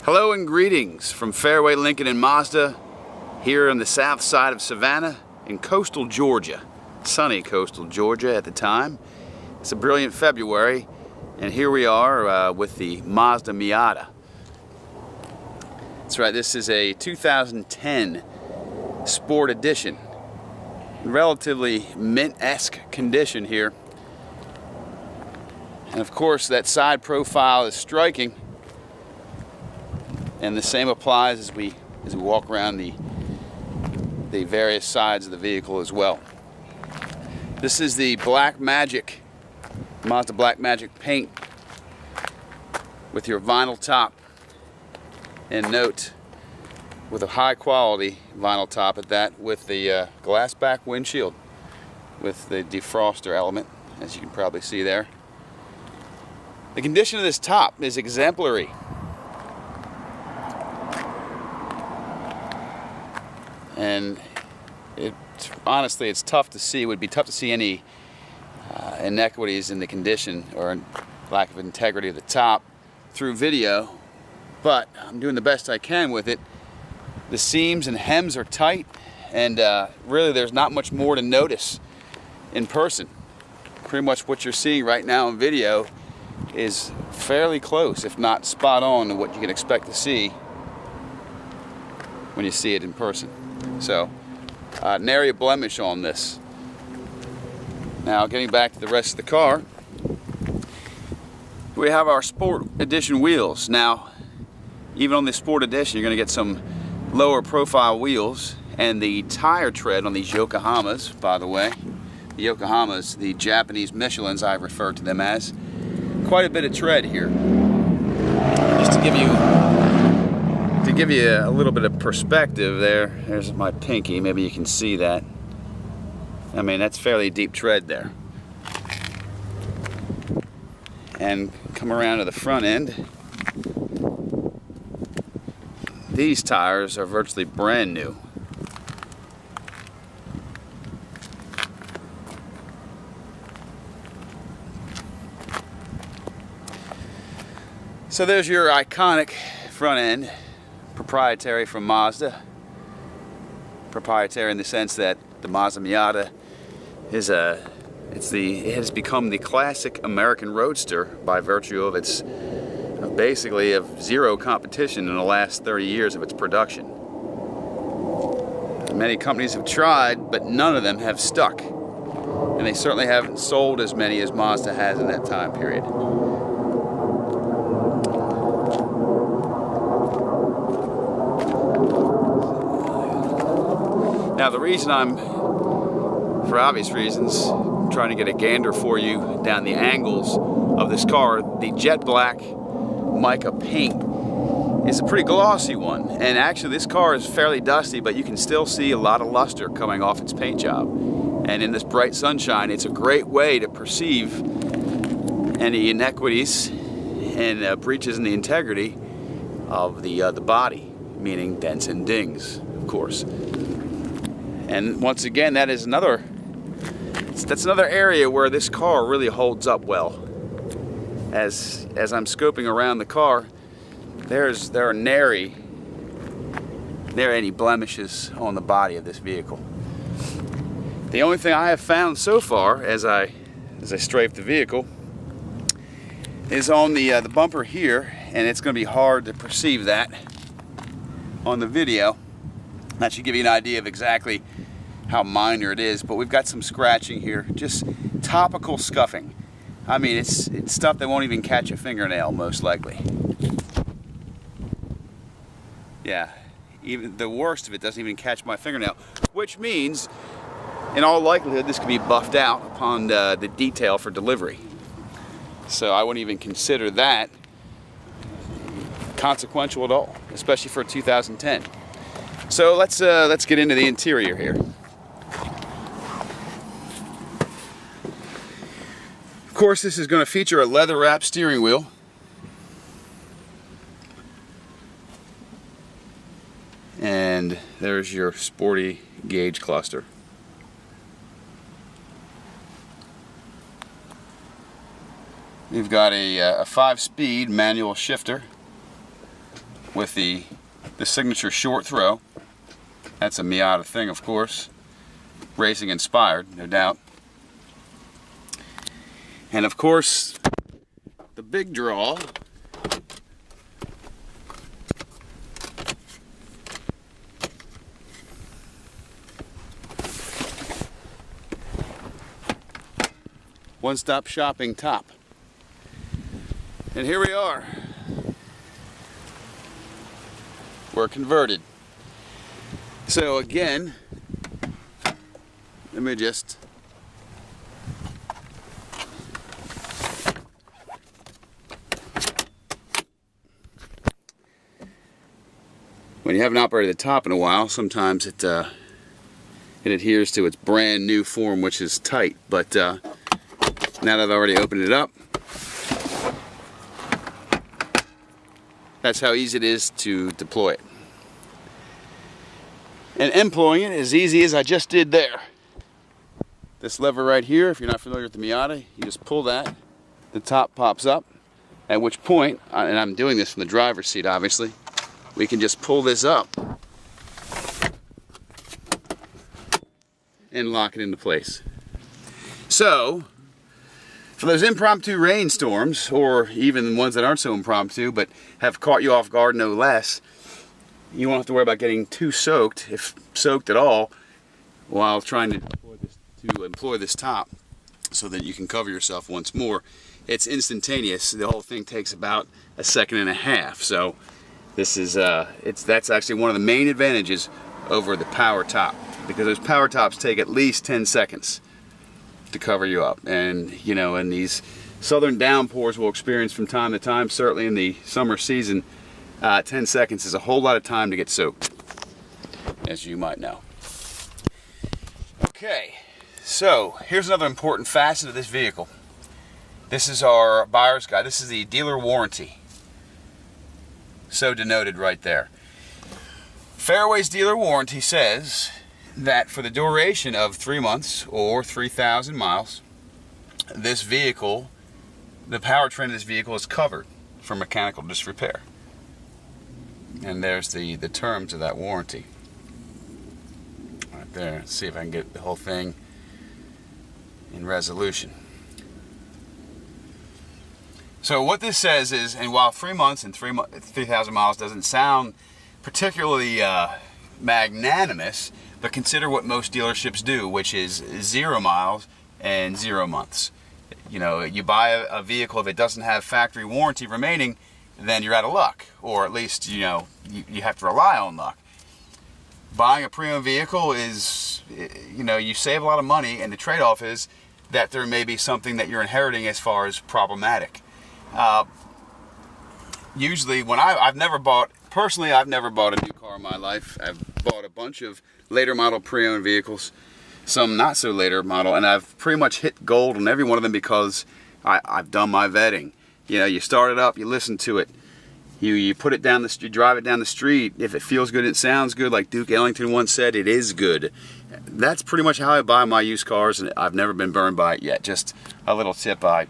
Hello and greetings from Fairway Lincoln and Mazda here on the south side of Savannah in coastal Georgia. Sunny coastal Georgia at the time. It's a brilliant February and here we are with the Mazda Miata. That's right, this is a 2010 Sport Edition. Relatively mint-esque condition here. And of course that side profile is striking. And the same applies as we walk around the various sides of the vehicle as well. This is the Black Magic, Mazda Black Magic paint with your vinyl top. And note, with a high quality vinyl top at that, with the glass back windshield with the defroster element, as you can probably see there. The condition of this top is exemplary. And honestly, it's tough to see. It would be tough to see any inequities in the condition or lack of integrity of the top through video, but I'm doing the best I can with it. The seams and hems are tight, and really there's not much more to notice in person. Pretty much what you're seeing right now in video is fairly close, if not spot on, to what you can expect to see when you see it in person. So, nary a blemish on this. Now, getting back to the rest of the car, we have our Sport Edition wheels. Now, even on the Sport Edition, you're going to get some lower profile wheels, and the tire tread on these Yokohamas, by the way, the Yokohamas, the Japanese Michelins, I refer to them as, quite a bit of tread here. Just to give you a little bit of perspective there's my pinky, maybe you can see that. I mean, that's fairly deep tread there. And come around to the front end. These tires are virtually brand new. So there's your iconic front end. Proprietary from Mazda. Proprietary in the sense that the Mazda Miata is it has become the classic American roadster by virtue of its basically of zero competition in the last 30 years of its production. Many companies have tried, but none of them have stuck. And they certainly haven't sold as many as Mazda has in that time period. Now the reason I'm, for obvious reasons, trying to get a gander for you down the angles of this car, the jet black mica paint is a pretty glossy one. And actually this car is fairly dusty, but you can still see a lot of luster coming off its paint job. And in this bright sunshine, it's a great way to perceive any inequities and breaches in the integrity of the body, meaning dents and dings, of course. And once again, that's another area where this car really holds up well. As I'm scoping around the car, there are nary any blemishes on the body of this vehicle. The only thing I have found so far, as I strafe the vehicle, is on the bumper here, and it's going to be hard to perceive that on the video. That should give you an idea of exactly how minor it is, but we've got some scratching here, just topical scuffing. I mean, it's stuff that won't even catch a fingernail, most likely. Yeah, even the worst of it doesn't even catch my fingernail, which means, in all likelihood, this could be buffed out upon the detail for delivery. So I wouldn't even consider that consequential at all, especially for 2010. So let's get into the interior here. Of course, this is going to feature a leather-wrapped steering wheel. And there's your sporty gauge cluster. We've got a 5-speed manual shifter. with the signature short throw. That's a Miata thing, of course. Racing inspired, no doubt. And of course, the big draw one-stop shopping top. And here we are. We're converted. So again, let me just when you haven't operated the top in a while, sometimes it adheres to its brand new form, which is tight. But now that I've already opened it up, that's how easy it is to deploy it. And employing it as easy as I just did there. This lever right here, if you're not familiar with the Miata, you just pull that, the top pops up, at which point, and I'm doing this from the driver's seat obviously, we can just pull this up and lock it into place. So, for those impromptu rainstorms, or even ones that aren't so impromptu but have caught you off guard no less, you won't have to worry about getting too soaked, if soaked at all, while trying to employ this top so that you can cover yourself once more. It's instantaneous. The whole thing takes about a second and a half. So this is that's actually one of the main advantages over the power top, because those power tops take at least 10 seconds to cover you up. And you know, in these southern downpours we'll experience from time to time, certainly in the summer season, 10 seconds is a whole lot of time to get soaked, as you might know. Okay, so here's another important facet of this vehicle. This is our buyer's guide. This is the dealer warranty. So denoted right there. Fairway's dealer warranty says that for the duration of 3 months or 3,000 miles, this vehicle, the powertrain of this vehicle is covered for mechanical disrepair. And there's the terms of that warranty. Right there. Let's see if I can get the whole thing in resolution. So what this says is, and while 3 months and 3,000 miles doesn't sound particularly magnanimous, but consider what most dealerships do, which is 0 miles and 0 months. You know, you buy a vehicle, if it doesn't have factory warranty remaining, then you're out of luck, or at least, you know, you have to rely on luck. Buying a pre-owned vehicle is, you know, you save a lot of money, and the trade-off is that there may be something that you're inheriting as far as problematic. Usually, when I've never bought a new car in my life. I've bought a bunch of later model pre-owned vehicles, some not so later model, and I've pretty much hit gold on every one of them because I've done my vetting. You know, you start it up, you listen to it, you put it down the street, drive it down the street. If it feels good, it sounds good. Like Duke Ellington once said, it is good. That's pretty much how I buy my used cars, and I've never been burned by it yet. Just a little tip I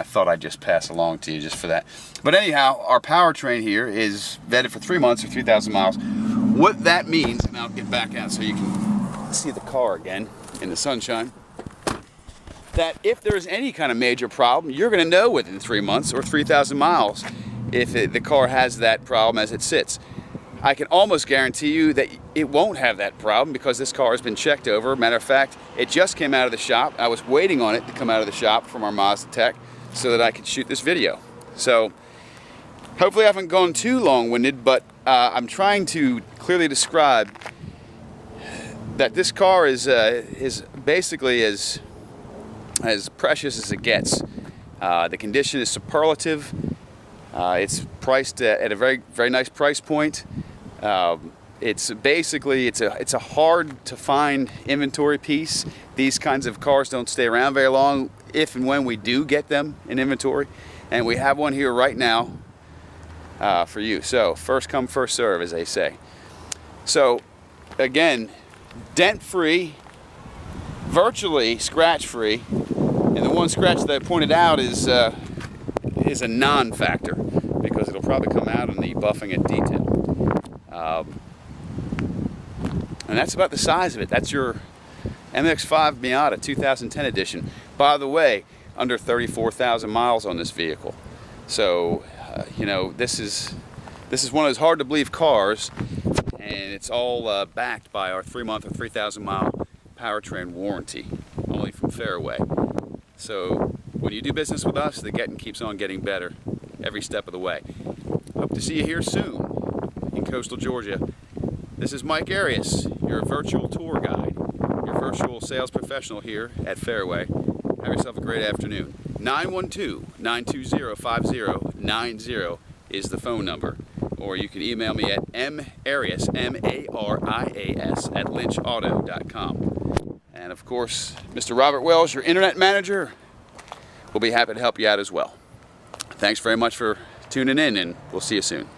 thought I'd just pass along to you just for that. But anyhow, our powertrain here is vetted for 3 months or 3,000 miles. What that means, and I'll get back out so you can see the car again in the sunshine, that if there's any kind of major problem, you're going to know within 3 months or 3,000 miles if the car has that problem as it sits. I can almost guarantee you that it won't have that problem because this car has been checked over. Matter of fact, it just came out of the shop. I was waiting on it to come out of the shop from our Mazda tech so that I could shoot this video. So hopefully I haven't gone too long-winded, but I'm trying to clearly describe that this car is basically as precious as it gets. The condition is superlative. It's priced at a very nice price point. It's a hard to find inventory piece. These kinds of cars don't stay around very long if and when we do get them in inventory, and we have one here right now for you. So first come, first serve, as they say. So again, dent free, virtually scratch free, and the one scratch that I pointed out is a non-factor, because because it'll probably come out in the buffing and detail. And that's about the size of it. That's your MX-5 Miata 2010 edition. By the way, under 34,000 miles on this vehicle. So, you know, this is one of those hard to believe cars, and it's all backed by our 3-month or 3,000 mile powertrain warranty, only from Fairway. So when you do business with us, the getting keeps on getting better every step of the way. Hope to see you here soon in coastal Georgia. This is Mike Arias, your virtual tour guide, your virtual sales professional here at Fairway. Have yourself a great afternoon. 912-920-5090 is the phone number. Or you can email me at marias, M-A-R-I-A-S, at lynchauto.com. And of course, Mr. Robert Wells, your internet manager, will be happy to help you out as well. Thanks very much for tuning in, and we'll see you soon.